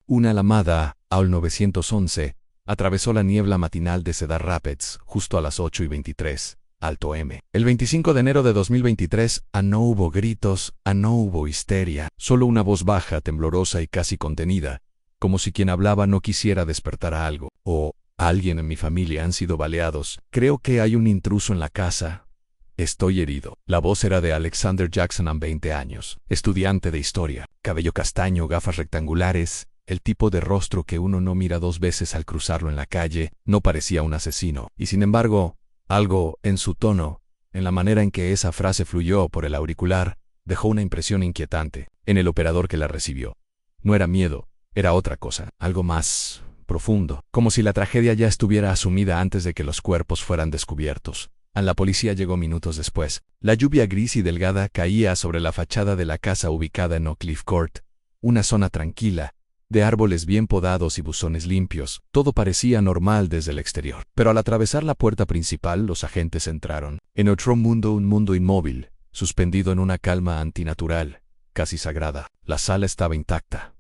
Una Lambda AL 911 atravesó la niebla matinal de Cedar Rapids justo a las 8:23, alto M. El 25 de enero de 2023, no hubo gritos, no hubo histeria, solo una voz baja, temblorosa y casi contenida, como si quien hablaba no quisiera despertar a algo. Alguien en mi familia han sido baleados. Creo que hay un intruso en la casa. Estoy herido. La voz era de Alexander Jackson, 20 años, estudiante de historia, cabello castaño, gafas rectangulares, el tipo de rostro que uno no mira dos veces al cruzarlo en la calle. No parecía un asesino, y sin embargo, algo en su tono, en la manera en que esa frase fluyó por el auricular, dejó una impresión inquietante en el operador que la recibió. No era miedo, era otra cosa, algo más profundo, como si la tragedia ya estuviera asumida antes de que los cuerpos fueran descubiertos. La policía llegó minutos después. La lluvia gris y delgada caía sobre la fachada de la casa ubicada en Oak Cliff Court, una zona tranquila, de árboles bien podados y buzones limpios. Todo parecía normal desde el exterior. Pero al atravesar la puerta principal, los agentes entraron. En otro mundo, un mundo inmóvil, suspendido en una calma antinatural, casi sagrada. La sala estaba intacta.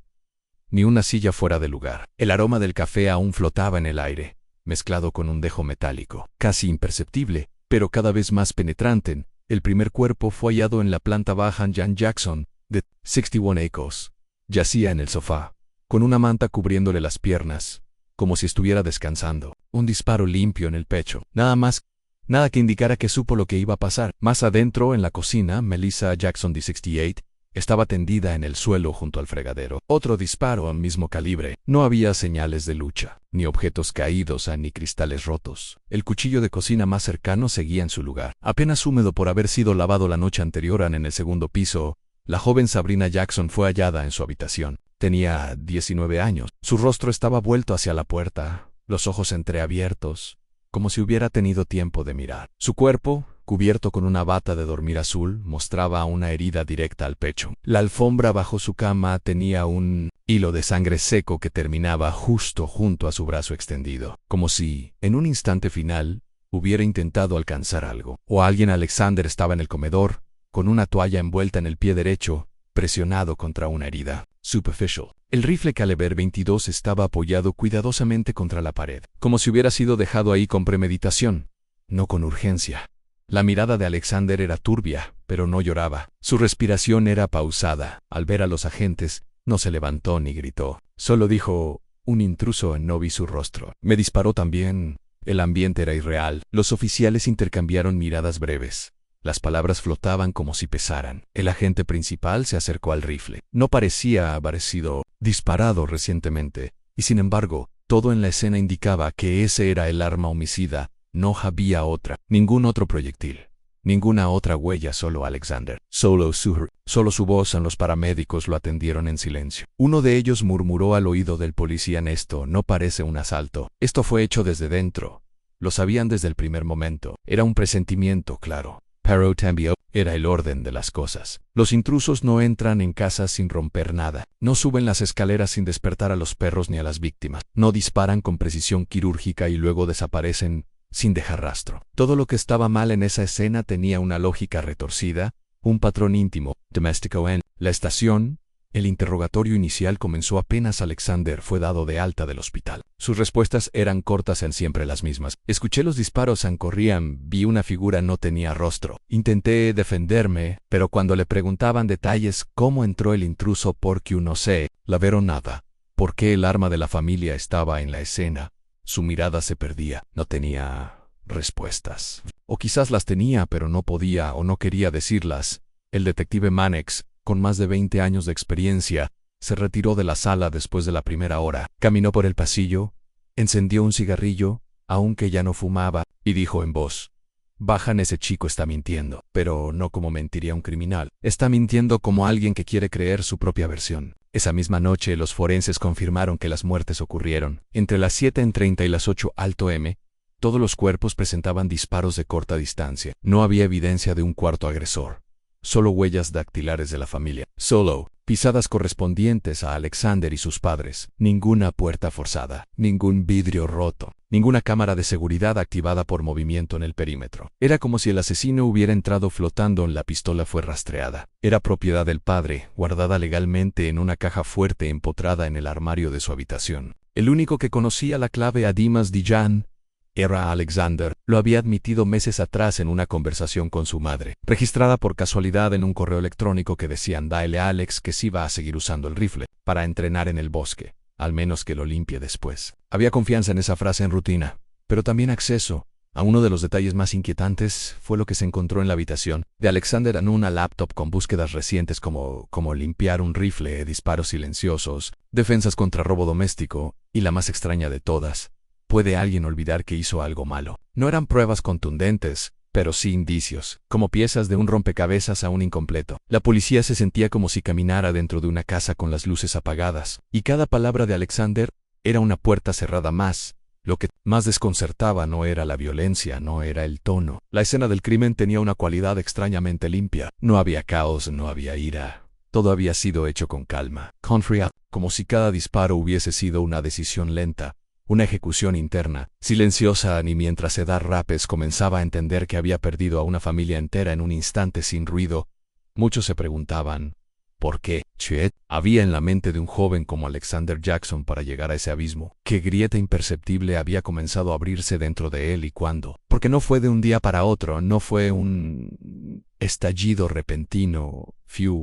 Ni una silla fuera de lugar. El aroma del café aún flotaba en el aire, mezclado con un dejo metálico, casi imperceptible, pero cada vez más penetrante. El primer cuerpo fue hallado en la planta baja. Jan Jackson, de 61 Acres, yacía en el sofá, con una manta cubriéndole las piernas, como si estuviera descansando. Un disparo limpio en el pecho. Nada que indicara que supo lo que iba a pasar. Más adentro, en la cocina, Melissa Jackson, de 68, estaba tendida en el suelo junto al fregadero. Otro disparo al mismo calibre. No había señales de lucha, ni objetos caídos ni cristales rotos. El cuchillo de cocina más cercano seguía en su lugar, apenas húmedo por haber sido lavado la noche anterior. En el segundo piso, la joven Sabrina Jackson fue hallada en su habitación. Tenía 19 años. Su rostro estaba vuelto hacia la puerta, los ojos entreabiertos, como si hubiera tenido tiempo de mirar. Su cuerpo, cubierto con una bata de dormir azul, mostraba una herida directa al pecho. La alfombra bajo su cama tenía un hilo de sangre seco que terminaba justo junto a su brazo extendido, como si, en un instante final, hubiera intentado alcanzar algo. Alexander estaba en el comedor, con una toalla envuelta en el pie derecho, presionado contra una herida superficial. El rifle calibre 22 estaba apoyado cuidadosamente contra la pared, como si hubiera sido dejado ahí con premeditación, no con urgencia. La mirada de Alexander era turbia, pero no lloraba. Su respiración era pausada. Al ver a los agentes, no se levantó ni gritó. Solo dijo, un intruso. No vi su rostro. Me disparó también. El ambiente era irreal. Los oficiales intercambiaron miradas breves. Las palabras flotaban como si pesaran. El agente principal se acercó al rifle. No parecía haber sido disparado recientemente, y sin embargo, todo en la escena indicaba que ese era el arma homicida. No había otra, ningún otro proyectil, ninguna otra huella, solo Alexander. Solo su voz. Los paramédicos lo atendieron en silencio. Uno de ellos murmuró al oído del policía: esto no parece un asalto. Esto fue hecho desde dentro. Lo sabían desde el primer momento. Era un presentimiento, claro. Pero también era el orden de las cosas. Los intrusos no entran en casas sin romper nada. No suben las escaleras sin despertar a los perros ni a las víctimas. No disparan con precisión quirúrgica y luego desaparecen sin dejar rastro. Todo lo que estaba mal en esa escena tenía una lógica retorcida, un patrón íntimo, doméstico. En la estación, el interrogatorio inicial comenzó apenas Alexander fue dado de alta del hospital. Sus respuestas eran cortas, siempre las mismas. Escuché los disparos, corrían, vi una figura, no tenía rostro. Intenté defenderme, pero cuando le preguntaban detalles, cómo entró el intruso, porque no sé, la vieron nada. ¿Por qué el arma de la familia estaba en la escena? Su mirada se perdía. No tenía respuestas. O quizás las tenía, pero no podía o no quería decirlas. El detective Mannix, con más de 20 años de experiencia, se retiró de la sala después de la primera hora. Caminó por el pasillo, encendió un cigarrillo, aunque ya no fumaba, y dijo en voz baja: ese chico está mintiendo. Pero no como mentiría un criminal. Está mintiendo como alguien que quiere creer su propia versión. Esa misma noche, los forenses confirmaron que las muertes ocurrieron entre las 7:30 y las 8 alto M. Todos los cuerpos presentaban disparos de corta distancia. No había evidencia de un cuarto agresor. solo huellas dactilares de la familia. Solo pisadas correspondientes a Alexander y sus padres. Ninguna puerta forzada, ningún vidrio roto, ninguna cámara de seguridad activada por movimiento en el perímetro. Era como si el asesino hubiera entrado flotando, la pistola fue rastreada. Era propiedad del padre, guardada legalmente en una caja fuerte empotrada en el armario de su habitación. El único que conocía la clave a Dimas Dijan era Alexander. Lo había admitido meses atrás en una conversación con su madre, registrada por casualidad en un correo electrónico que decía: dile a Alex que sí va a seguir usando el rifle para entrenar en el bosque, al menos que lo limpie después. Había confianza en esa frase en rutina, pero también acceso a uno de los detalles más inquietantes. Fue lo que se encontró en la habitación de Alexander, en una laptop con búsquedas recientes como limpiar un rifle, disparos silenciosos, defensas contra robo doméstico, y la más extraña de todas: ¿puede alguien olvidar que hizo algo malo? No eran pruebas contundentes, pero sí indicios, como piezas de un rompecabezas aún incompleto. La policía se sentía como si caminara dentro de una casa con las luces apagadas, y cada palabra de Alexander era una puerta cerrada más. Lo que más desconcertaba no era la violencia, no era el tono. La escena del crimen tenía una cualidad extrañamente limpia. No había caos, no había ira. Todo había sido hecho con calma, con frialdad, como si cada disparo hubiese sido una decisión lenta, una ejecución interna, silenciosa, ni mientras Cedar Rapids comenzaba a entender que había perdido a una familia entera en un instante sin ruido. Muchos se preguntaban, ¿por qué Chet había en la mente de un joven como Alexander Jackson para llegar a ese abismo? ¿Qué grieta imperceptible había comenzado a abrirse dentro de él y cuándo? Porque no fue de un día para otro, no fue un estallido repentino,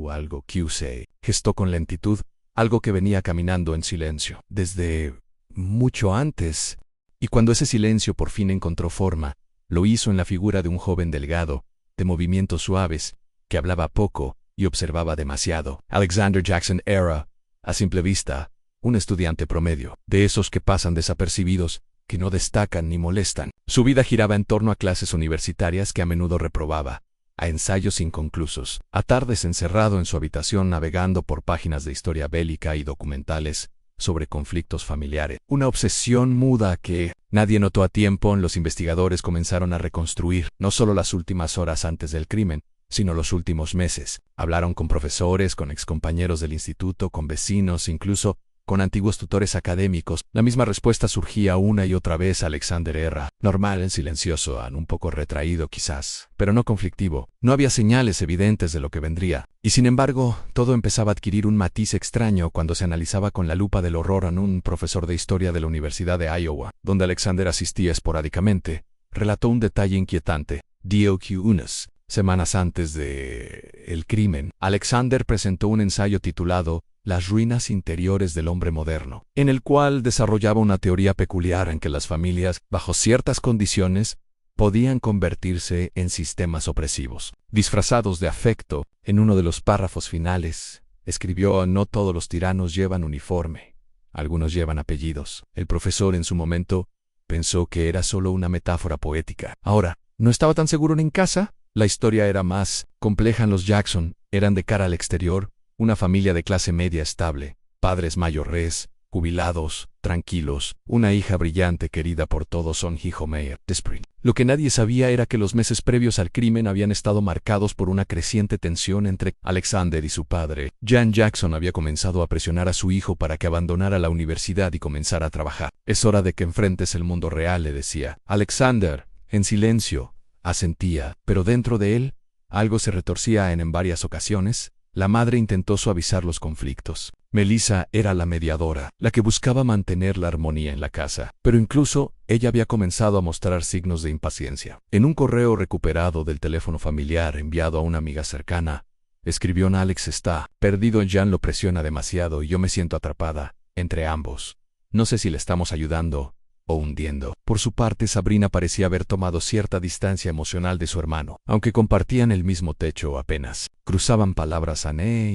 algo que se gestó con lentitud, algo que venía caminando en silencio desde mucho antes. Y cuando ese silencio por fin encontró forma, lo hizo en la figura de un joven delgado, de movimientos suaves, que hablaba poco y observaba demasiado. Alexander Jackson era, a simple vista, un estudiante promedio, de esos que pasan desapercibidos, que no destacan ni molestan. Su vida giraba en torno a clases universitarias que a menudo reprobaba, a ensayos inconclusos, a tardes encerrado en su habitación navegando por páginas de historia bélica y documentales sobre conflictos familiares. Una obsesión muda que nadie notó a tiempo. Los investigadores comenzaron a reconstruir no solo las últimas horas antes del crimen, sino los últimos meses. Hablaron con profesores, con excompañeros del instituto, con vecinos, incluso con antiguos tutores académicos. La misma respuesta surgía una y otra vez. Alexander era normal, silencioso, un poco retraído quizás, pero no conflictivo. No había señales evidentes de lo que vendría. Y sin embargo, todo empezaba a adquirir un matiz extraño cuando se analizaba con la lupa del horror. Un profesor de historia de la Universidad de Iowa, donde Alexander asistía esporádicamente, relató un detalle inquietante. unas semanas antes del crimen, Alexander presentó un ensayo titulado Las ruinas interiores del hombre moderno, en el cual desarrollaba una teoría peculiar en que las familias, bajo ciertas condiciones, podían convertirse en sistemas opresivos. Disfrazados de afecto, en uno de los párrafos finales, escribió: no todos los tiranos llevan uniforme, algunos llevan apellidos. El profesor en su momento pensó que era solo una metáfora poética. Ahora, ¿no estaba tan seguro en casa? La historia era más compleja. Los Jackson eran, de cara al exterior, una familia de clase media estable, padres mayores, jubilados, tranquilos, una hija brillante querida por todos, Son Meyer de Spring. Lo que nadie sabía era que los meses previos al crimen habían estado marcados por una creciente tensión entre Alexander y su padre. Jan Jackson había comenzado a presionar a su hijo para que abandonara la universidad y comenzara a trabajar. Es hora de que enfrentes el mundo real, le decía. Alexander, en silencio, asentía, pero dentro de él, algo se retorcía. En varias ocasiones, la madre intentó suavizar los conflictos. Melissa era la mediadora, la que buscaba mantener la armonía en la casa, pero incluso ella había comenzado a mostrar signos de impaciencia. En un correo recuperado del teléfono familiar enviado a una amiga cercana, escribió: Alex está perdido, Jan lo presiona demasiado y yo me siento atrapada entre ambos. No sé si le estamos ayudando o hundiendo. Por su parte, Sabrina parecía haber tomado cierta distancia emocional de su hermano, aunque compartían el mismo techo apenas. Cruzaban palabras.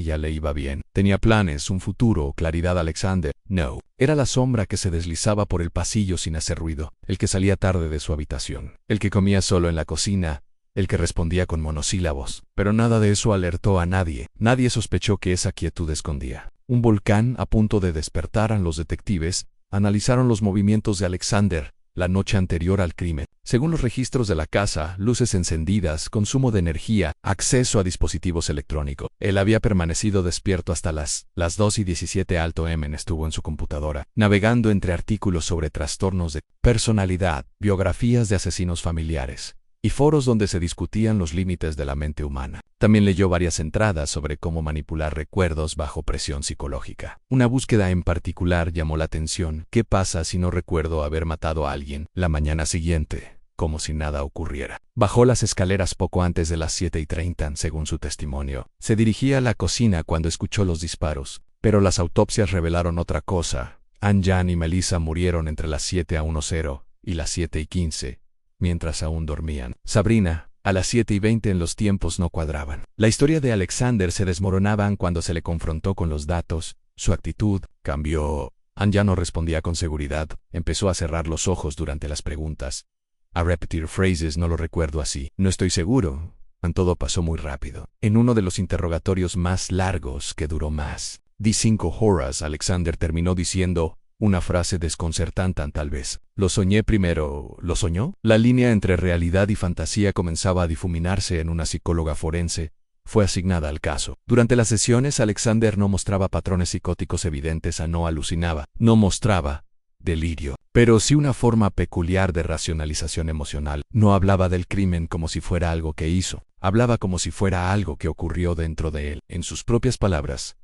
Ya le iba bien. Tenía planes, un futuro, claridad. Alexander, no. Era la sombra que se deslizaba por el pasillo sin hacer ruido, el que salía tarde de su habitación, el que comía solo en la cocina, el que respondía con monosílabos. Pero nada de eso alertó a nadie. Nadie sospechó que esa quietud escondía un volcán a punto de despertar. Los detectives analizaron los movimientos de Alexander, la noche anterior al crimen. Según los registros de la casa, luces encendidas, consumo de energía, acceso a dispositivos electrónicos. Él había permanecido despierto hasta las 2:17 a.m. Estuvo en su computadora, navegando entre artículos sobre trastornos de personalidad, biografías de asesinos familiares y foros donde se discutían los límites de la mente humana. También leyó varias entradas sobre cómo manipular recuerdos bajo presión psicológica. Una búsqueda en particular llamó la atención. ¿Qué pasa si no recuerdo haber matado a alguien la mañana siguiente? Como si nada ocurriera. Bajó las escaleras poco antes de las 7:30, según su testimonio. Se dirigía a la cocina cuando escuchó los disparos, pero las autopsias revelaron otra cosa. Anjan y Melissa murieron entre las 7:10 y las 7:15. Mientras aún dormían. Sabrina, a las 7:20 en los tiempos no cuadraban. La historia de Alexander se desmoronaba cuando se le confrontó con los datos. Su actitud cambió. Anja no respondía con seguridad. Empezó a cerrar los ojos durante las preguntas. A repetir phrases, no lo recuerdo así. No estoy seguro. Todo pasó muy rápido. En uno de los interrogatorios más largos, que duró más de 5 horas, Alexander terminó diciendo una frase desconcertante tal vez. Lo soñé primero. ¿Lo soñó? La línea entre realidad y fantasía comenzaba a difuminarse en una psicóloga forense. Fue asignada al caso. Durante las sesiones, Alexander no mostraba patrones psicóticos evidentes. No alucinaba. No mostraba delirio. Pero sí una forma peculiar de racionalización emocional. No hablaba del crimen como si fuera algo que hizo. Hablaba como si fuera algo que ocurrió dentro de él. En sus propias palabras,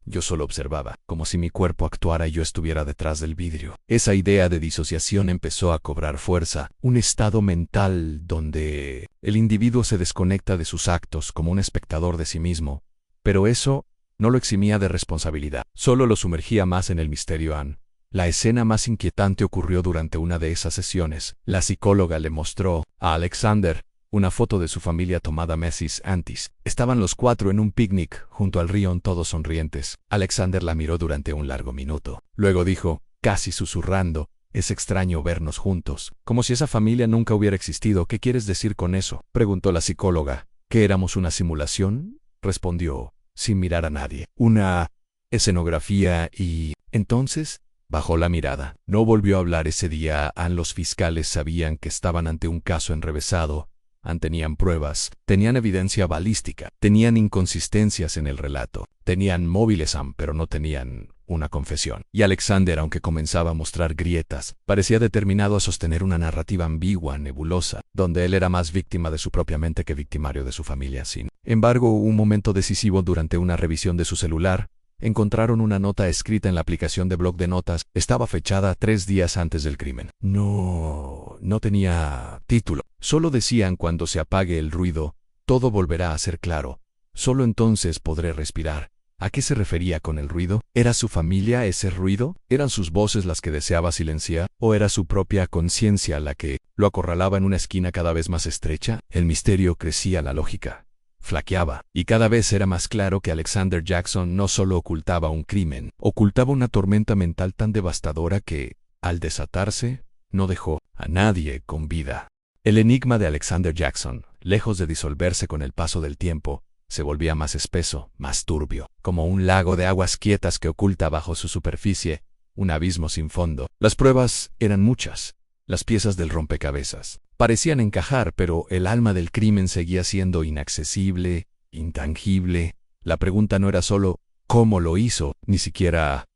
yo solo observaba, como si mi cuerpo actuara y yo estuviera detrás del vidrio. Esa idea de disociación empezó a cobrar fuerza, un estado mental donde el individuo se desconecta de sus actos como un espectador de sí mismo, pero eso no lo eximía de responsabilidad, solo lo sumergía más en el misterio. La escena más inquietante ocurrió durante una de esas sesiones. La psicóloga le mostró a Alexander una foto de su familia tomada meses antes. Estaban los 4 en un picnic junto al río, todos sonrientes. Alexander la miró durante un largo minuto. Luego dijo, casi susurrando, es extraño vernos juntos, como si esa familia nunca hubiera existido. ¿Qué quieres decir con eso?, preguntó la psicóloga. ¿Que éramos una simulación?, respondió, sin mirar a nadie. Una escenografía y... Entonces, bajó la mirada. No volvió a hablar ese día. Los fiscales sabían que estaban ante un caso enrevesado. Tenían pruebas, tenían evidencia balística, tenían inconsistencias en el relato, tenían móviles, pero no tenían una confesión. Y Alexander, aunque comenzaba a mostrar grietas, parecía determinado a sostener una narrativa ambigua, nebulosa, donde él era más víctima de su propia mente que victimario de su familia. Sin embargo, hubo un momento decisivo durante una revisión de su celular. Encontraron una nota escrita en la aplicación de bloc de notas. Estaba fechada 3 días antes del crimen. No tenía título. Solo decían: cuando se apague el ruido, todo volverá a ser claro. Solo entonces podré respirar. ¿A qué se refería con el ruido? ¿Era su familia ese ruido? ¿Eran sus voces las que deseaba silenciar? ¿O era su propia conciencia la que lo acorralaba en una esquina cada vez más estrecha? El misterio crecía, la lógica flaqueaba, y cada vez era más claro que Alexander Jackson no solo ocultaba un crimen, ocultaba una tormenta mental tan devastadora que, al desatarse, no dejó a nadie con vida. El enigma de Alexander Jackson, lejos de disolverse con el paso del tiempo, se volvía más espeso, más turbio, como un lago de aguas quietas que oculta bajo su superficie un abismo sin fondo. Las pruebas eran muchas. Las piezas del rompecabezas parecían encajar, pero el alma del crimen seguía siendo inaccesible, intangible. La pregunta no era solo ¿cómo lo hizo?, ni siquiera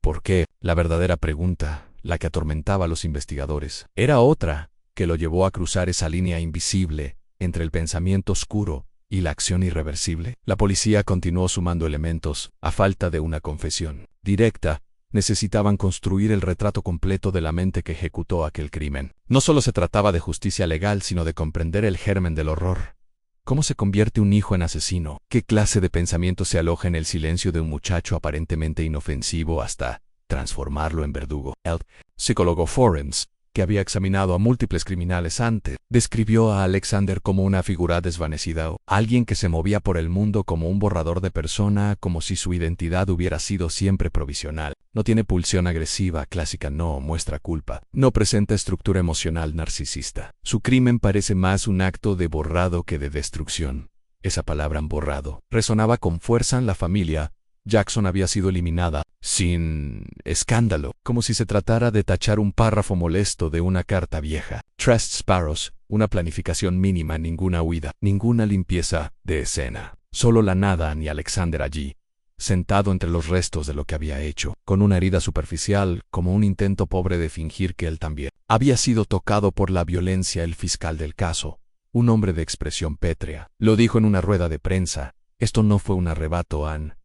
¿por qué? La verdadera pregunta, la que atormentaba a los investigadores, era otra, que lo llevó a cruzar esa línea invisible entre el pensamiento oscuro y la acción irreversible. La policía continuó sumando elementos. A falta de una confesión directa, necesitaban construir el retrato completo de la mente que ejecutó aquel crimen. No solo se trataba de justicia legal, sino de comprender el germen del horror. ¿Cómo se convierte un hijo en asesino? ¿Qué clase de pensamiento se aloja en el silencio de un muchacho aparentemente inofensivo hasta transformarlo en verdugo? El psicólogo forense, que había examinado a múltiples criminales antes, describió a Alexander como una figura desvanecida, o alguien que se movía por el mundo como un borrador de persona, como si su identidad hubiera sido siempre provisional. No tiene pulsión agresiva clásica, no muestra culpa, no presenta estructura emocional narcisista. Su crimen parece más un acto de borrado que de destrucción. Esa palabra borrado resonaba con fuerza en la familia, Jackson había sido eliminada, sin escándalo, como si se tratara de tachar un párrafo molesto de una carta vieja. Trust Sparrows, una planificación mínima, ninguna huida, ninguna limpieza de escena. Solo la nada ni Alexander allí, sentado entre los restos de lo que había hecho, con una herida superficial, como un intento pobre de fingir que él también había sido tocado por la violencia. El fiscal del caso, un hombre de expresión pétrea, lo dijo en una rueda de prensa: esto no fue un arrebato, Ann.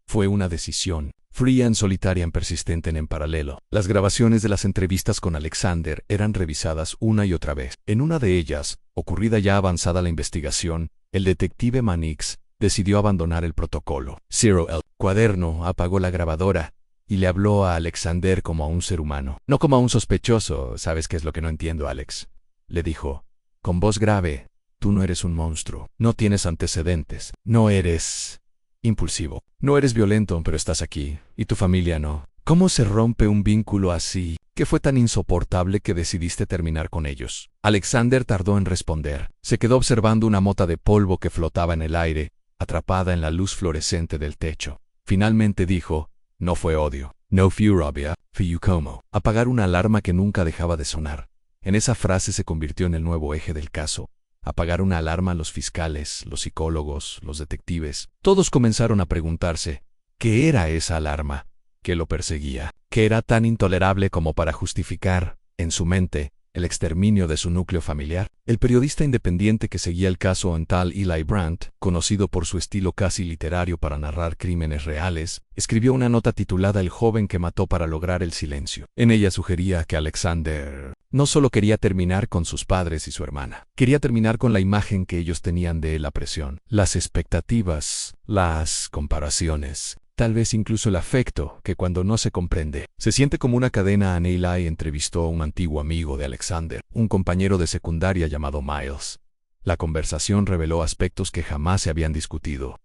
Fue una decisión, fría, solitaria, persistente en paralelo. Las grabaciones de las entrevistas con Alexander eran revisadas una y otra vez. En una de ellas, ocurrida ya avanzada la investigación, el detective Mannix decidió abandonar el protocolo. Cyril el cuaderno apagó la grabadora y le habló a Alexander como a un ser humano, no como a un sospechoso. ¿Sabes qué es lo que no entiendo, Alex?, le dijo, con voz grave. Tú no eres un monstruo, no tienes antecedentes, no eres impulsivo, no eres violento, pero estás aquí, y tu familia no. ¿Cómo se rompe un vínculo así? ¿Qué fue tan insoportable que decidiste terminar con ellos? Alexander tardó en responder. Se quedó observando una mota de polvo que flotaba en el aire, atrapada en la luz fluorescente del techo. Finalmente dijo: no fue odio. No fue rabia, fue como apagar una alarma que nunca dejaba de sonar. En esa frase se convirtió en el nuevo eje del caso. Apagar una alarma. Los fiscales, los psicólogos, los detectives, todos comenzaron a preguntarse: ¿qué era esa alarma? ¿Qué lo perseguía? ¿Qué era tan intolerable como para justificar, en su mente, el exterminio de su núcleo familiar? El periodista independiente que seguía el caso, un tal Eli Brandt, conocido por su estilo casi literario para narrar crímenes reales, escribió una nota titulada El joven que mató para lograr el silencio. En ella sugería que Alexander no solo quería terminar con sus padres y su hermana, quería terminar con la imagen que ellos tenían de él, la presión, las expectativas, las comparaciones, tal vez incluso el afecto, que cuando no se comprende, se siente como una cadena. Eli entrevistó a un antiguo amigo de Alexander, un compañero de secundaria llamado Miles. La conversación reveló aspectos que jamás se habían discutido.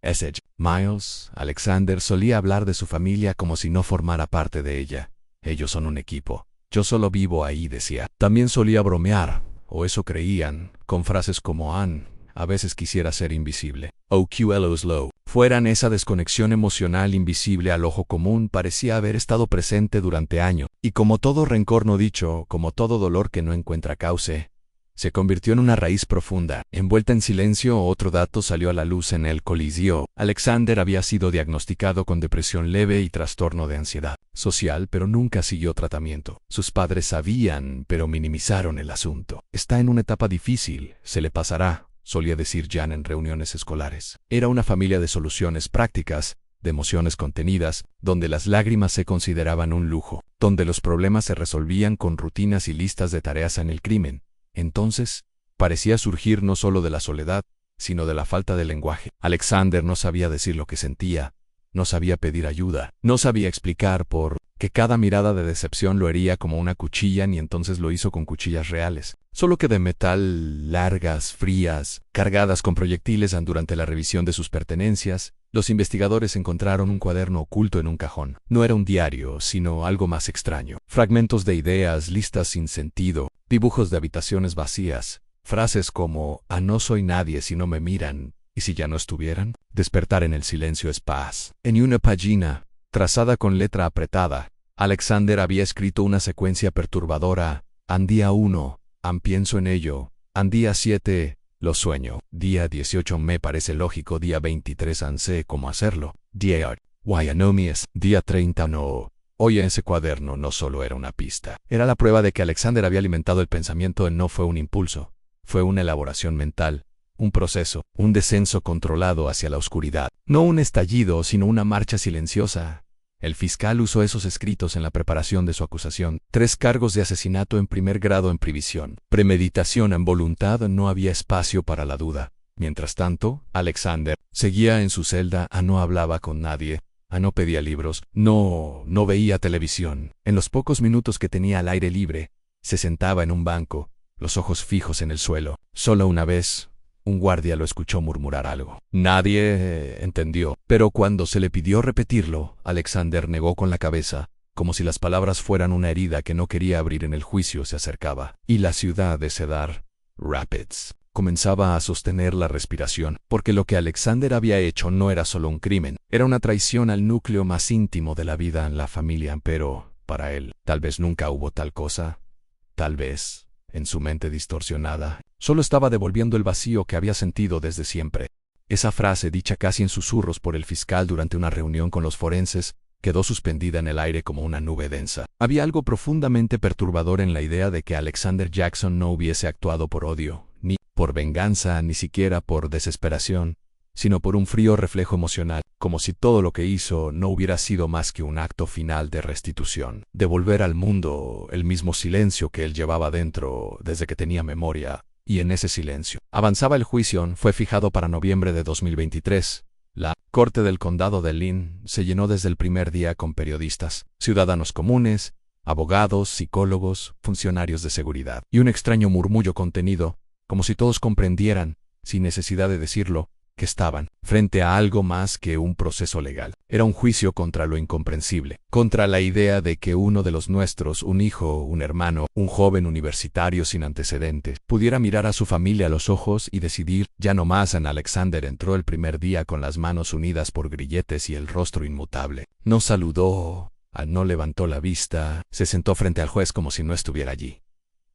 Miles, Alexander solía hablar de su familia como si no formara parte de ella. Ellos son un equipo. Yo solo vivo ahí, decía. También solía bromear, o eso creían, con frases como Ann, a veces quisiera ser invisible, o QLO's fueran. Esa desconexión emocional invisible al ojo común parecía haber estado presente durante años, y como todo rencor no dicho, como todo dolor que no encuentra cauce, se convirtió en una raíz profunda. Envuelta en silencio, otro dato salió a la luz en el coliseo. Alexander había sido diagnosticado con depresión leve y trastorno de ansiedad social, pero nunca siguió tratamiento. Sus padres sabían, pero minimizaron el asunto. Está en una etapa difícil, se le pasará, solía decir Jan en reuniones escolares. Era una familia de soluciones prácticas, de emociones contenidas, donde las lágrimas se consideraban un lujo, donde los problemas se resolvían con rutinas y listas de tareas. En el crimen, entonces, parecía surgir no solo de la soledad, sino de la falta de lenguaje. Alexander no sabía decir lo que sentía, no sabía pedir ayuda, no sabía explicar por qué cada mirada de decepción lo hería como una cuchilla, ni entonces lo hizo con cuchillas reales, solo que de metal, largas, frías, cargadas con proyectiles. Durante la revisión de sus pertenencias, los investigadores encontraron un cuaderno oculto en un cajón. No era un diario, sino algo más extraño. Fragmentos de ideas, listas sin sentido, dibujos de habitaciones vacías, frases como no soy nadie si no me miran, ¿y si ya no estuvieran? Despertar en el silencio es paz. En una página, trazada con letra apretada, Alexander había escrito una secuencia perturbadora: día 1, pienso en ello, día 7, lo sueño, día 18, me parece lógico, día 23, sé cómo hacerlo, día Wyanomias, día 30, no. Oye, ese cuaderno no solo era una pista, era la prueba de que Alexander había alimentado el pensamiento. No fue un impulso, fue una elaboración mental, un proceso, un descenso controlado hacia la oscuridad. No un estallido, sino una marcha silenciosa. El fiscal usó esos escritos en la preparación de su acusación. 3 cargos de asesinato en primer grado en previsión. Premeditación en voluntad. No había espacio para la duda. Mientras tanto, Alexander seguía en su celda. No hablaba con nadie. No pedía libros. No veía televisión. En los pocos minutos que tenía al aire libre, se sentaba en un banco, los ojos fijos en el suelo. Solo una vez, un guardia lo escuchó murmurar algo. Nadie entendió, pero cuando se le pidió repetirlo, Alexander negó con la cabeza, como si las palabras fueran una herida que no quería abrir. En el juicio se acercaba, y la ciudad de Cedar Rapids comenzaba a sostener la respiración, porque lo que Alexander había hecho no era solo un crimen, era una traición al núcleo más íntimo de la vida en la familia, pero, para él, tal vez nunca hubo tal cosa. Tal vez, en su mente distorsionada, solo estaba devolviendo el vacío que había sentido desde siempre. Esa frase, dicha casi en susurros por el fiscal durante una reunión con los forenses, quedó suspendida en el aire como una nube densa. Había algo profundamente perturbador en la idea de que Alexander Jackson no hubiese actuado por odio, ni por venganza, ni siquiera por desesperación, sino por un frío reflejo emocional, como si todo lo que hizo no hubiera sido más que un acto final de restitución, devolver al mundo el mismo silencio que él llevaba dentro desde que tenía memoria, y en ese silencio. Avanzaba el juicio, fue fijado para noviembre de 2023. La Corte del Condado de Lynn se llenó desde el primer día con periodistas, ciudadanos comunes, abogados, psicólogos, funcionarios de seguridad, y un extraño murmullo contenido, como si todos comprendieran, sin necesidad de decirlo, que estaban frente a algo más que un proceso legal. Era un juicio contra lo incomprensible, contra la idea de que uno de los nuestros, un hijo, un hermano, un joven universitario sin antecedentes, pudiera mirar a su familia a los ojos y decidir, ya no más. Alexander entró el primer día con las manos unidas por grilletes y el rostro inmutable. No saludó, no levantó la vista, se sentó frente al juez como si no estuviera allí.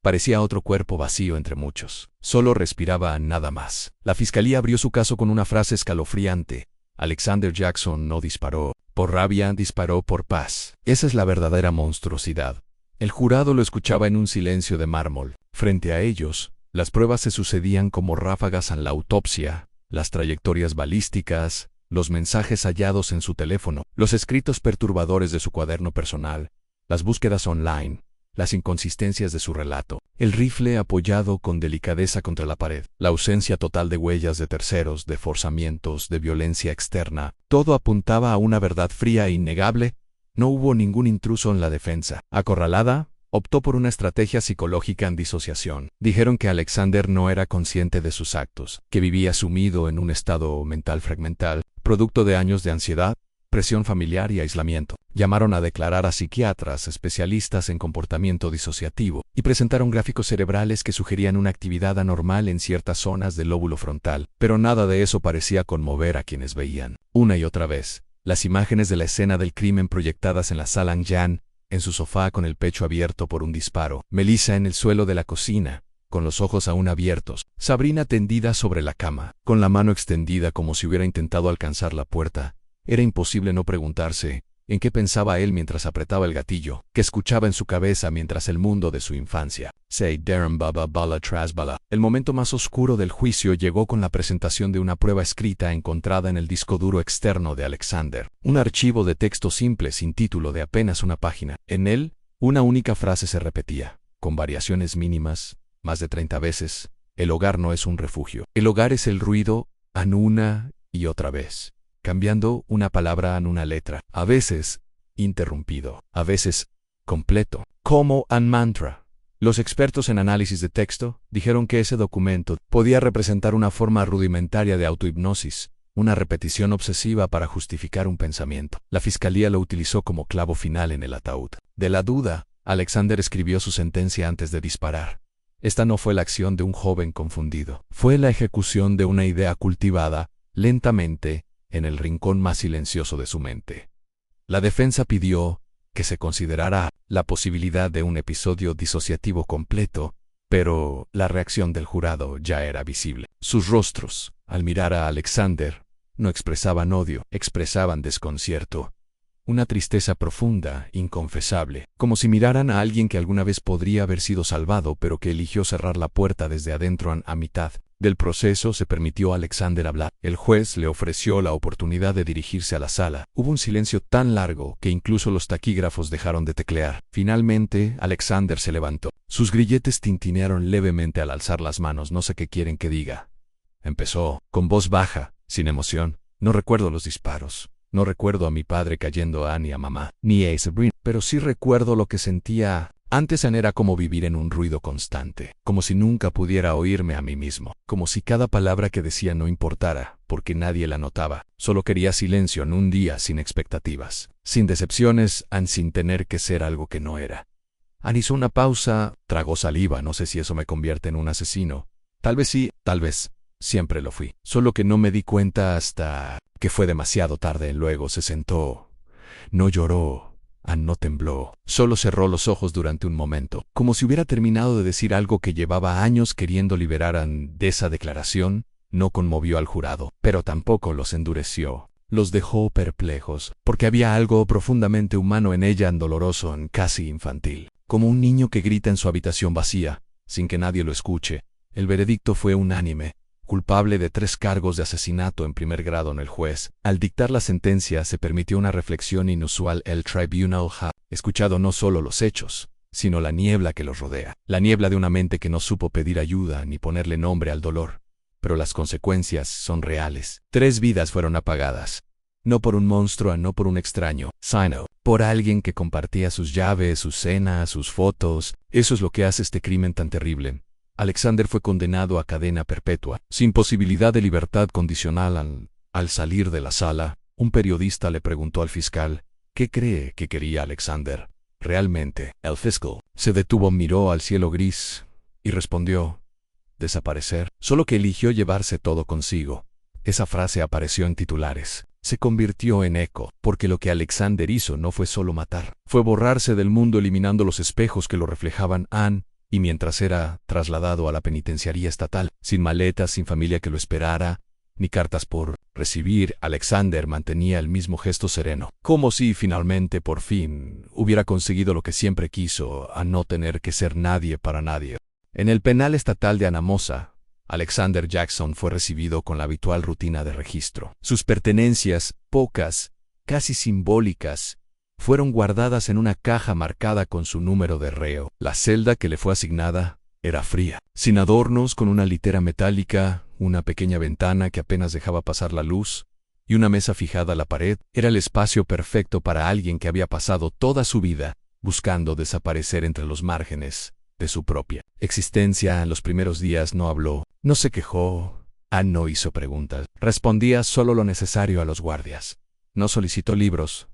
Parecía otro cuerpo vacío entre muchos. Solo respiraba, nada más. La fiscalía abrió su caso con una frase escalofriante. Alexander Jackson no disparó por rabia, disparó por paz. Esa es la verdadera monstruosidad. El jurado lo escuchaba en un silencio de mármol. Frente a ellos, las pruebas se sucedían como ráfagas en la autopsia, las trayectorias balísticas, los mensajes hallados en su teléfono, los escritos perturbadores de su cuaderno personal, las búsquedas online, las inconsistencias de su relato, el rifle apoyado con delicadeza contra la pared, la ausencia total de huellas de terceros, de forzamientos, de violencia externa, todo apuntaba a una verdad fría e innegable. No hubo ningún intruso en la defensa. Acorralada, optó por una estrategia psicológica en disociación. Dijeron que Alexander no era consciente de sus actos, que vivía sumido en un estado mental fragmental, producto de años de ansiedad, presión familiar y aislamiento. Llamaron a declarar a psiquiatras especialistas en comportamiento disociativo y presentaron gráficos cerebrales que sugerían una actividad anormal en ciertas zonas del lóbulo frontal, pero nada de eso parecía conmover a quienes veían. Una y otra vez, las imágenes de la escena del crimen proyectadas en la sala Jan, en su sofá con el pecho abierto por un disparo, Melissa en el suelo de la cocina, con los ojos aún abiertos, Sabrina tendida sobre la cama, con la mano extendida como si hubiera intentado alcanzar la puerta. Era imposible no preguntarse en qué pensaba él mientras apretaba el gatillo, que escuchaba en su cabeza mientras el mundo de su infancia. Say Darren Baba Bala Trasbala. El momento más oscuro del juicio llegó con la presentación de una prueba escrita encontrada en el disco duro externo de Alexander. Un archivo de texto simple sin título de apenas una página. En él, una única frase se repetía, con variaciones mínimas, más de 30 veces. El hogar no es un refugio. El hogar es el ruido, una y otra vez, cambiando una palabra en una letra, a veces interrumpido, a veces completo, como un mantra. Los expertos en análisis de texto dijeron que ese documento podía representar una forma rudimentaria de autohipnosis, una repetición obsesiva para justificar un pensamiento. La fiscalía lo utilizó como clavo final en el ataúd. De la duda, Alexander escribió su sentencia antes de disparar. Esta no fue la acción de un joven confundido, fue la ejecución de una idea cultivada, lentamente, en el rincón más silencioso de su mente. La defensa pidió que se considerara la posibilidad de un episodio disociativo completo, pero la reacción del jurado ya era visible. Sus rostros, al mirar a Alexander, no expresaban odio, expresaban desconcierto, una tristeza profunda, inconfesable, como si miraran a alguien que alguna vez podría haber sido salvado pero que eligió cerrar la puerta desde adentro. A mitad del proceso se permitió a Alexander hablar. El juez le ofreció la oportunidad de dirigirse a la sala. Hubo un silencio tan largo que incluso los taquígrafos dejaron de teclear. Finalmente, Alexander se levantó. Sus grilletes tintinearon levemente al alzar las manos. No sé qué quieren que diga. Empezó, con voz baja, sin emoción. No recuerdo los disparos. No recuerdo a mi padre cayendo ni a mamá, ni a Sabrina, pero sí recuerdo lo que sentía. Antes era como vivir en un ruido constante, como si nunca pudiera oírme a mí mismo, como si cada palabra que decía no importara, porque nadie la notaba. Solo quería silencio en un día sin expectativas, sin decepciones, sin tener que ser algo que no era. Hizo una pausa, tragó saliva, no sé si eso me convierte en un asesino. Tal vez sí, tal vez. Siempre lo fui. Solo que no me di cuenta hasta que fue demasiado tarde. Luego se sentó. No lloró. No tembló. Solo cerró los ojos durante un momento, como si hubiera terminado de decir algo que llevaba años queriendo liberar. De esa declaración no conmovió al jurado, pero tampoco los endureció. Los dejó perplejos, porque había algo profundamente humano en ella, doloroso, casi infantil. Como un niño que grita en su habitación vacía, sin que nadie lo escuche. El veredicto fue unánime. Culpable de 3 cargos de asesinato en primer grado. El juez, al dictar la sentencia, se permitió una reflexión inusual. El tribunal ha escuchado no solo los hechos, sino la niebla que los rodea. La niebla de una mente que no supo pedir ayuda ni ponerle nombre al dolor. Pero las consecuencias son reales. 3 vidas fueron apagadas. No por un monstruo, no por un extraño, sino por alguien que compartía sus llaves, sus cenas, sus fotos. Eso es lo que hace este crimen tan terrible. Alexander fue condenado a cadena perpetua, sin posibilidad de libertad condicional. Al salir de la sala, un periodista le preguntó al fiscal, ¿qué cree que quería Alexander? Realmente, el fiscal se detuvo, miró al cielo gris y respondió, desaparecer. Solo que eligió llevarse todo consigo. Esa frase apareció en titulares. Se convirtió en eco, porque lo que Alexander hizo no fue solo matar. Fue borrarse del mundo eliminando los espejos que lo reflejaban. Y mientras era trasladado a la penitenciaría estatal, sin maletas, sin familia que lo esperara, ni cartas por recibir, Alexander mantenía el mismo gesto sereno, como si finalmente, por fin, hubiera conseguido lo que siempre quiso, a no tener que ser nadie para nadie. En el penal estatal de Anamosa, Alexander Jackson fue recibido con la habitual rutina de registro. Sus pertenencias, pocas, casi simbólicas, fueron guardadas en una caja marcada con su número de reo. La celda que le fue asignada era fría, sin adornos, con una litera metálica, una pequeña ventana que apenas dejaba pasar la luz, y una mesa fijada a la pared. Era el espacio perfecto para alguien que había pasado toda su vida buscando desaparecer entre los márgenes de su propia existencia. En los primeros días no habló, no se quejó, no hizo preguntas, respondía solo lo necesario a los guardias. No solicitó libros,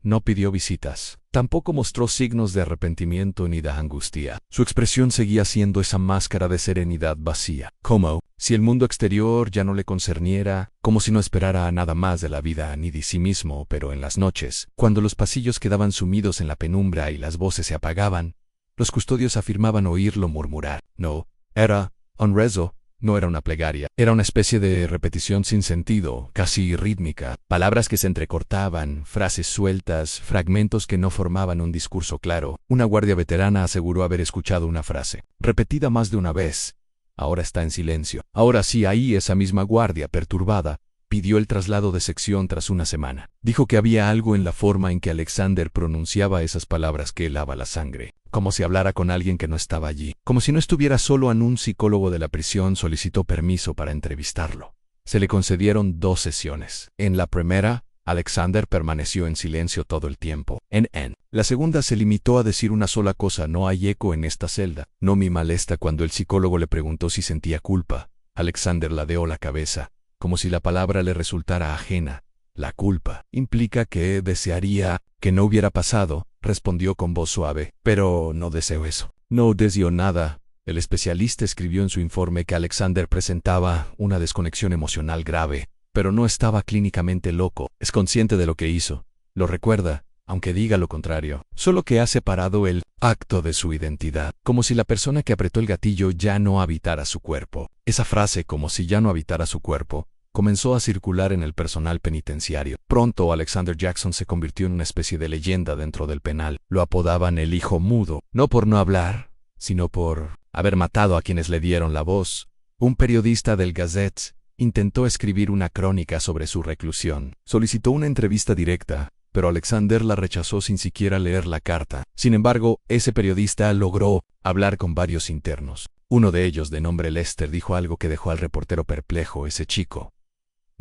no pidió visitas, tampoco mostró signos de arrepentimiento ni de angustia. Su expresión seguía siendo esa máscara de serenidad vacía, como si el mundo exterior ya no le concerniera, como si no esperara a nada más de la vida ni de sí mismo. Pero en las noches, cuando los pasillos quedaban sumidos en la penumbra y las voces se apagaban, los custodios afirmaban oírlo murmurar. No era un rezo, no era una plegaria, era una especie de repetición sin sentido, casi rítmica, palabras que se entrecortaban, frases sueltas, fragmentos que no formaban un discurso claro. Una guardia veterana aseguró haber escuchado una frase, repetida más de una vez. Ahora está en silencio. Ahora sí, ahí esa misma guardia, perturbada, pidió el traslado de sección tras una semana. Dijo que había algo en la forma en que Alexander pronunciaba esas palabras que helaba la sangre, como si hablara con alguien que no estaba allí, como si no estuviera solo. Un psicólogo de la prisión solicitó permiso para entrevistarlo. Se le concedieron 2 sesiones. En la primera, Alexander permaneció en silencio todo el tiempo. En la segunda se limitó a decir una sola cosa: no hay eco en esta celda. No me molesta. Cuando el psicólogo le preguntó si sentía culpa, Alexander ladeó la cabeza, como si la palabra le resultara ajena. La culpa implica que desearía que no hubiera pasado, respondió con voz suave. Pero no deseo eso. No deseo nada. El especialista escribió en su informe que Alexander presentaba una desconexión emocional grave, pero no estaba clínicamente loco. Es consciente de lo que hizo. Lo recuerda, aunque diga lo contrario. Solo que ha separado el acto de su identidad, como si la persona que apretó el gatillo ya no habitara su cuerpo. Esa frase, como si ya no habitara su cuerpo, comenzó a circular en el personal penitenciario. Pronto Alexander Jackson se convirtió en una especie de leyenda dentro del penal. Lo apodaban el hijo mudo, no por no hablar, sino por haber matado a quienes le dieron la voz. Un periodista del Gazette intentó escribir una crónica sobre su reclusión. Solicitó una entrevista directa, pero Alexander la rechazó sin siquiera leer la carta. Sin embargo, ese periodista logró hablar con varios internos. Uno de ellos, de nombre Lester, dijo algo que dejó al reportero perplejo. Ese chico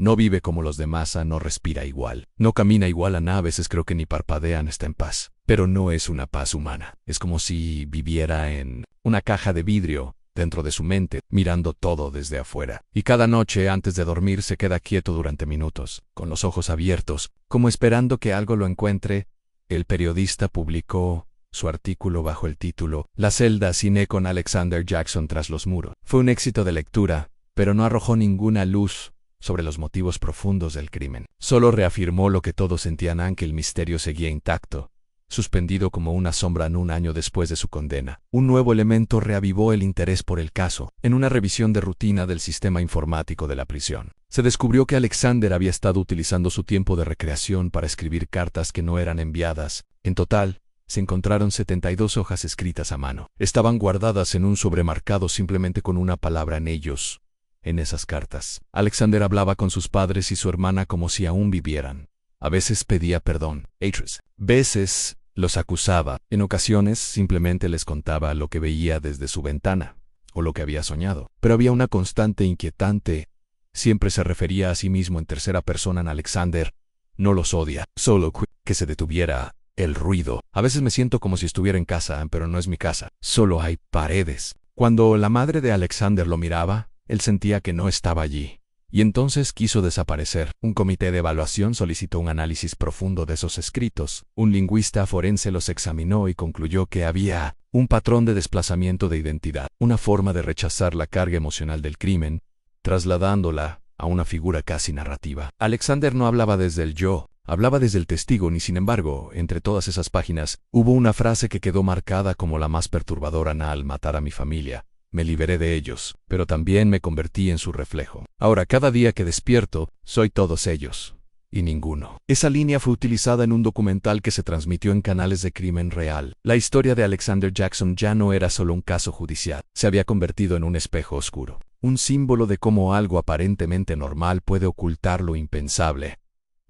no vive como los demás, no respira igual, no camina igual, a veces creo que ni parpadea, está en paz. Pero no es una paz humana. Es como si viviera en una caja de vidrio, dentro de su mente, mirando todo desde afuera. Y cada noche antes de dormir se queda quieto durante minutos, con los ojos abiertos, como esperando que algo lo encuentre. El periodista publicó su artículo bajo el título La celda cine con Alexander Jackson tras los muros. Fue un éxito de lectura, pero no arrojó ninguna luz sobre los motivos profundos del crimen. Solo reafirmó lo que todos sentían, aunque el misterio seguía intacto, suspendido como una sombra en un año después de su condena. Un nuevo elemento reavivó el interés por el caso. En una revisión de rutina del sistema informático de la prisión, se descubrió que Alexander había estado utilizando su tiempo de recreación para escribir cartas que no eran enviadas. En total, se encontraron 72 hojas escritas a mano. Estaban guardadas en un sobremarcado simplemente con una palabra en ellos. En esas cartas, Alexander hablaba con sus padres y su hermana como si aún vivieran. A veces pedía perdón, otras veces los acusaba. En ocasiones simplemente les contaba lo que veía desde su ventana, o lo que había soñado. Pero había una constante inquietante. Siempre se refería a sí mismo en tercera persona en Alexander. No los odia, solo que se detuviera el ruido. A veces me siento como si estuviera en casa, pero no es mi casa. Solo hay paredes. Cuando la madre de Alexander lo miraba, él sentía que no estaba allí. Y entonces quiso desaparecer. Un comité de evaluación solicitó un análisis profundo de esos escritos. Un lingüista forense los examinó y concluyó que había un patrón de desplazamiento de identidad, una forma de rechazar la carga emocional del crimen, trasladándola a una figura casi narrativa. Alexander no hablaba desde el yo, hablaba desde el testigo, ni sin embargo, entre todas esas páginas, hubo una frase que quedó marcada como la más perturbadora: al matar a mi familia, me liberé de ellos, pero también me convertí en su reflejo. Ahora, cada día que despierto, soy todos ellos, y ninguno. Esa línea fue utilizada en un documental que se transmitió en canales de crimen real. La historia de Alexander Jackson ya no era solo un caso judicial, se había convertido en un espejo oscuro, un símbolo de cómo algo aparentemente normal puede ocultar lo impensable.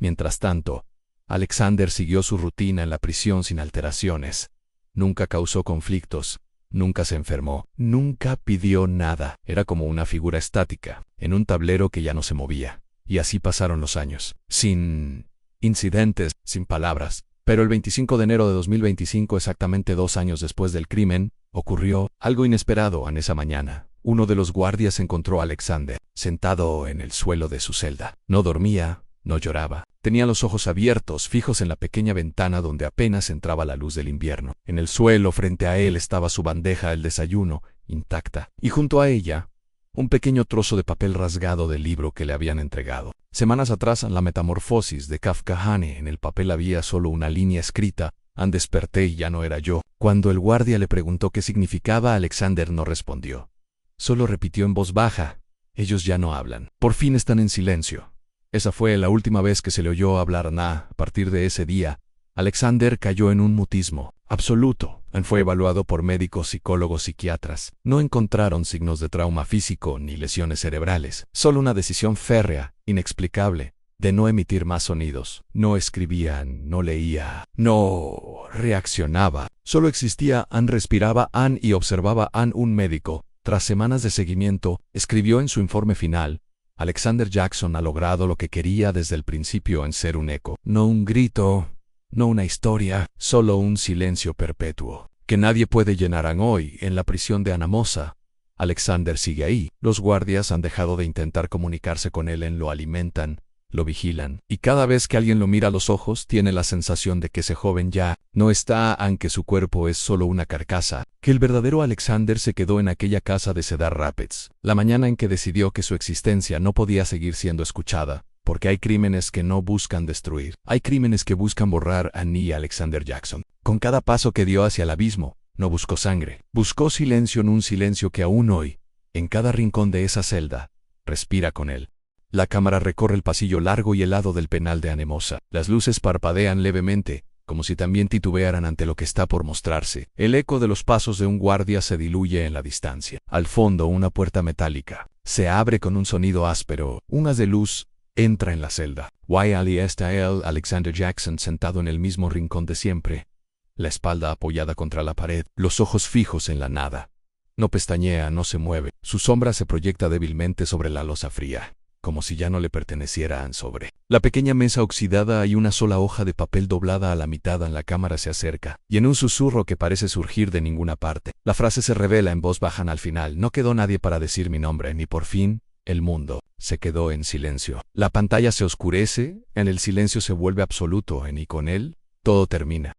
Mientras tanto, Alexander siguió su rutina en la prisión sin alteraciones. Nunca causó conflictos. Nunca se enfermó, nunca pidió nada. Era como una figura estática, en un tablero que ya no se movía. Y así pasaron los años, sin incidentes, sin palabras. Pero el 25 de enero de 2025, exactamente 2 años después del crimen, ocurrió algo inesperado. En esa mañana, uno de los guardias encontró a Alexander, sentado en el suelo de su celda. No dormía, no lloraba. Tenía los ojos abiertos, fijos en la pequeña ventana donde apenas entraba la luz del invierno. En el suelo, frente a él, estaba su bandeja del desayuno, intacta, y junto a ella, un pequeño trozo de papel rasgado del libro que le habían entregado. Semanas atrás, en La Metamorfosis de Kafka, en el papel había solo una línea escrita: desperté y ya no era yo. Cuando el guardia le preguntó qué significaba, Alexander no respondió. Solo repitió en voz baja: ellos ya no hablan. Por fin están en silencio. Esa fue la última vez que se le oyó hablar a Na. A partir de ese día, Alexander cayó en un mutismo absoluto. Fue evaluado por médicos, psicólogos, psiquiatras. No encontraron signos de trauma físico ni lesiones cerebrales. Solo una decisión férrea, inexplicable, de no emitir más sonidos. No escribía, no leía, no reaccionaba. Solo existía. Respiraba y observaba un médico. Tras semanas de seguimiento, escribió en su informe final: Alexander Jackson ha logrado lo que quería desde el principio, en ser un eco. No un grito, no una historia, solo un silencio perpetuo, que nadie puede llenar. Hoy, en la prisión de Anamosa, Alexander sigue ahí. Los guardias han dejado de intentar comunicarse con él. Lo alimentan, lo vigilan, y cada vez que alguien lo mira a los ojos, tiene la sensación de que ese joven ya no está, aunque su cuerpo es solo una carcasa, que el verdadero Alexander se quedó en aquella casa de Cedar Rapids, la mañana en que decidió que su existencia no podía seguir siendo escuchada, porque hay crímenes que no buscan destruir, hay crímenes que buscan borrar a Alexander Jackson. Con cada paso que dio hacia el abismo, no buscó sangre, buscó silencio, en un silencio que aún hoy, en cada rincón de esa celda, respira con él. La cámara recorre el pasillo largo y helado del penal de Anamosa. Las luces parpadean levemente, como si también titubearan ante lo que está por mostrarse. El eco de los pasos de un guardia se diluye en la distancia. Al fondo, una puerta metálica se abre con un sonido áspero. Un haz de luz entra en la celda. Allí está Alexander Jackson, sentado en el mismo rincón de siempre, la espalda apoyada contra la pared, los ojos fijos en la nada. No pestañea, no se mueve. Su sombra se proyecta débilmente sobre la losa fría, como si ya no le perteneciera. Sobre la pequeña mesa oxidada hay una sola hoja de papel doblada a la mitad. La cámara se acerca, y en un susurro que parece surgir de ninguna parte, la frase se revela en voz baja al final: no quedó nadie para decir mi nombre. Ni por fin, el mundo se quedó en silencio. La pantalla se oscurece, el silencio se vuelve absoluto, y con él, todo termina.